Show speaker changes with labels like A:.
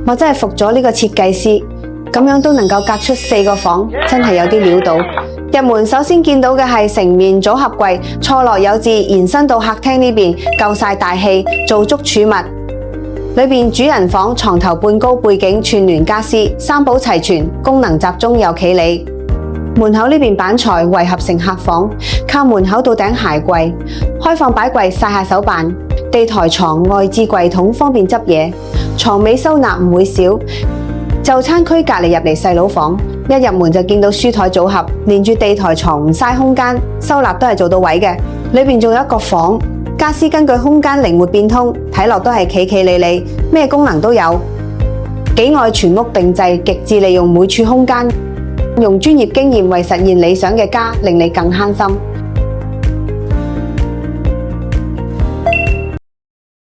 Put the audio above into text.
A: 我真係服咗呢個設計師，咁樣都能夠隔出4個房，真係有啲料到。入門首先見到嘅係成面組合櫃，錯落有致，延伸到客廳呢邊，夠晒大氣，做足儲物。裏邊主人房床頭半高，背景串聯家私，三寶齊全，功能集中又企理。門口呢邊板材圍合成客房，靠門口到頂鞋櫃，開放擺櫃晒下手辦。地台床外置櫃桶方便執嘢，床尾收納唔會少。就餐區隔離入嚟細佬房，一入門就見到書台組合，連住地台床唔嘥空間，收納都係做到位嘅。裏邊仲有一個房，家私根據空間靈活變通，睇落都係企企理理，咩功能都有。幾愛全屋定製，極致利用每處空間，用專業經驗為實現理想嘅家，令你更慳心。